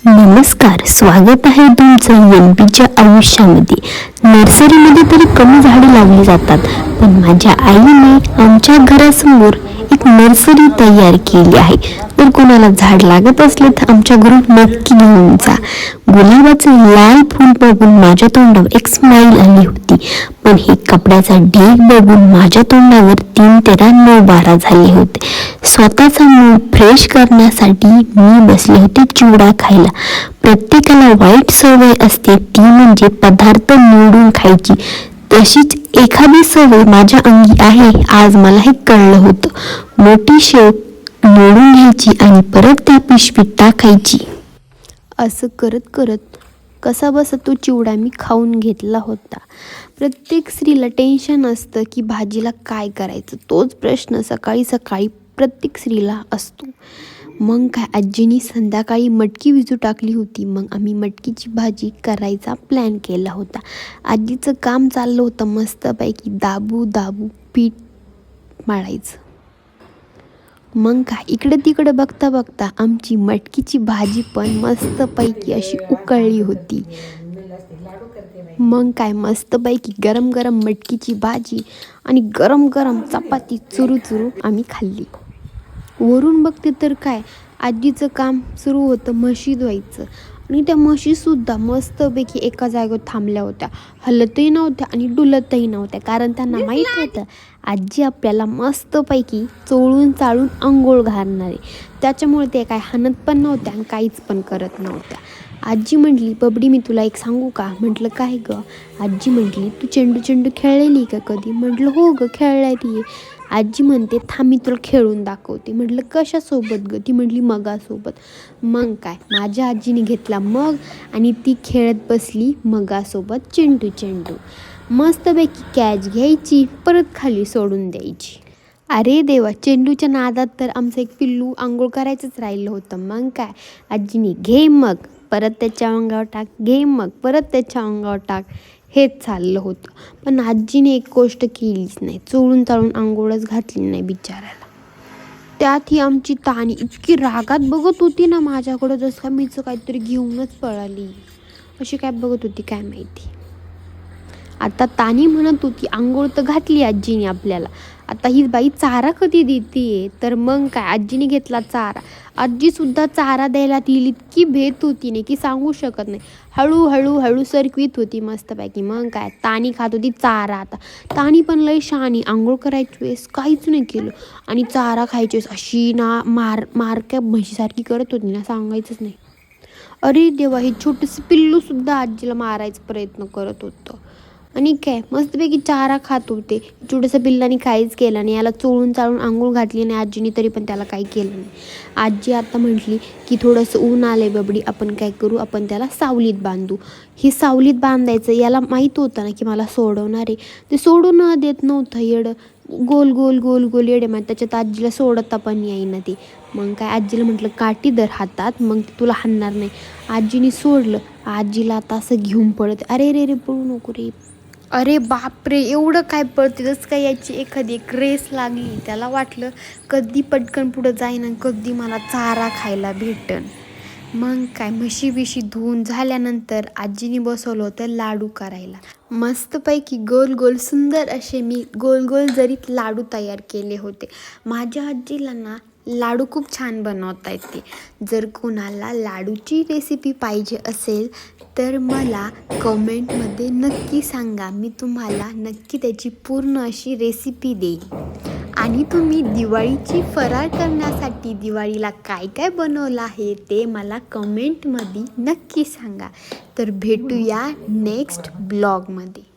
नमस्कार, स्वागत आहे तुमचं एमपीच्या आयुष्यामध्ये. नर्सरीमध्ये तरी कमी झाडे लावली जातात, पण माझ्या आईने आमच्या घरासमोर एक नर्सरी तयार केली आहे. जर कोणाला झाड लागत असले तर आमच्या घरून नक्की घेऊन जा. गुलाबाचे लाल फूल बघून माझ्या तोंडावर एक स्माईल आली होती, पण हे कपड्याचा ढीग बघून माझ्या तोंडावर 3 13 9 12 झाले होते. स्वतःचा मूड फ्रेश करण्यासाठी मी बसले होते चिवडा खायला. प्रत्येकाला वाईट सवय असते, ती म्हणजे पदार्थ निवडून खायची. तशीच एखादी सवय माझ्या अंगी आहे. आज मला हे कळलं होतं. मोठी शेव निवडून घ्यायची आणि परत त्या पिशवीत टाकायची. असं करत करत कसा बसा तो चिवडा मी खाऊन घेतला होता. प्रत्येक स्त्रीला टेन्शन असतं की भाजीला काय करायचं. तोच प्रश्न सकाळी सकाळी प्रत्येक स्त्रीला असतो. मग काय, आजीनी संध्याकाळी मटकी भिजू टाकली होती. मग आम्ही मटकीची भाजी करायचा प्लॅन केला होता. आजीचं काम चाललं होतं मस्तपैकी दाबू दाबू पीठ मळायचं. मग काय, इकडे तिकडे बघता बघता आमची मटकीची भाजी पण मस्तपैकी अशी उकळली होती. मग काय, मस्तपैकी गरम गरम मटकीची भाजी आणि गरम गरम चपाती चुरू चुरू आम्ही खाल्ली. वरून बघते तर काय, आजीचं काम सुरू होतं म्हशी धुवायचं. आणि त्या म्हशीसुद्धा मस्तपैकी एका जागेवर थांबल्या होत्या. हलतही नव्हत्या आणि डुलतही नव्हत्या, कारण त्यांना माहीत होतं आजी आपल्याला मस्तपैकी चोळून चाळून अंघोळ घालणार आहे. त्याच्यामुळे ते काय हाणत पण नव्हत्या आणि काहीच पण करत नव्हत्या. आजी म्हटली, बबडी मी तुला एक सांगू का? म्हटलं काय गं? आजी म्हटली, तू चेंडू खेळलेली का कधी? म्हटलं हो गं, खेळलेली आहे. आजी म्हणते, थांब मी तुला खेळून दाखवते. म्हटलं कशासोबत गं? ती म्हटली मगासोबत. मग काय, माझ्या आजीने घेतला मग आणि ती खेळत बसली मगासोबत चेंडू. मस्तपैकी कॅच घ्यायची, परत खाली सोडून द्यायची. अरे देवा, चेंडूच्या नादात तर आमचं एक पिल्लू आंघोळ करायचंच राहिलं होतं. मग काय, आजीने घे मग परत त्याच्या अंगावर टाक, घे मग परत त्याच्या अंगावर टाक, हेच चाललं होतं. पण आजीने एक गोष्ट केलीच नाही, चोळून चाळून अंघोळच घातली नाही बिचाऱ्याला. त्यात ही आमची तानी इतकी रागात बघत होती ना माझ्याकडं, जसं का मीच काहीतरी घेऊनच पळाली. अशी काय बघत होती काय माहिती. आता तानी म्हणत होती, आंघोळ तर घातली आजीने आपल्याला, आता ही बाई चारा कधी देते? तर मग काय, आजीने घेतला चारा. आजीसुद्धा चारा द्यायला ती इतकी भेत होती नाही की सांगू शकत नाही. हळू सरकवीत होती मस्तपैकी. मग काय, तानी खात होती चारा. आता तानी पण लई शहाणी, आंघोळ करायची वेळेस काहीच नाही केलं आणि चारा खायची वेळेस अशी ना मारक्या म्हशीसारखी करत होती ना, सांगायचंच नाही. अरे देवा, हे छोटंसं पिल्लूसुद्धा आजीला मारायचा प्रयत्न करत होतं. आणि काय, मस्तपैकी चारा खात होते. छोटंसं पिल्लाने काहीच केलं नाही. याला चोळून चाळून आंघोळ घातली नाही आजीने, तरी पण त्याला काही केलं नाही. आजी आता म्हटली की थोडंसं ऊन आलंय बबडी, आपण काय करू, आपण त्याला सावलीत बांधू. ही सावलीत बांधायचं, याला माहीत होतं ना की मला सोडवणार आहे. ते सोडू न देत नव्हतं येडं. गोल येडे मग त्याच्यात आजीला सोडता पण येईना ते. मग काय, आजीला म्हटलं काठी धर हातात, मग तुला हाणणार नाही. आजीने सोडलं. आजीला आता असं घेऊन पळत, अरे रे पळू नको रे. अरे बापरे, एवढं काय पळते? जसं काय याची एखादी एक रेस लागली. त्याला वाटलं कधी पटकन पुढं जाईन आणि कधी मला चारा खायला भेटन. मग काय, म्हशी धुवून झाल्यानंतर आजीने बसवलं होतं लाडू करायला. मस्तपैकी गोल सुंदर असे मी गोल जरीत लाडू तयार केले होते. माझ्या आजीला ना लाडू खूप छान बनवता येते. जर कोणाला लाडूची रेसिपी पाहिजे असेल तर मला कमेंटमध्ये नक्की सांगा. मी तुम्हाला नक्की त्याची पूर्ण अशी रेसिपी देईन. आणि तुम्ही दिवाळीची फराळ करण्यासाठी दिवाळीला काय काय बनवलं आहे ते मला कमेंटमध्ये नक्की सांगा. तर भेटूया नेक्स्ट ब्लॉगमध्ये.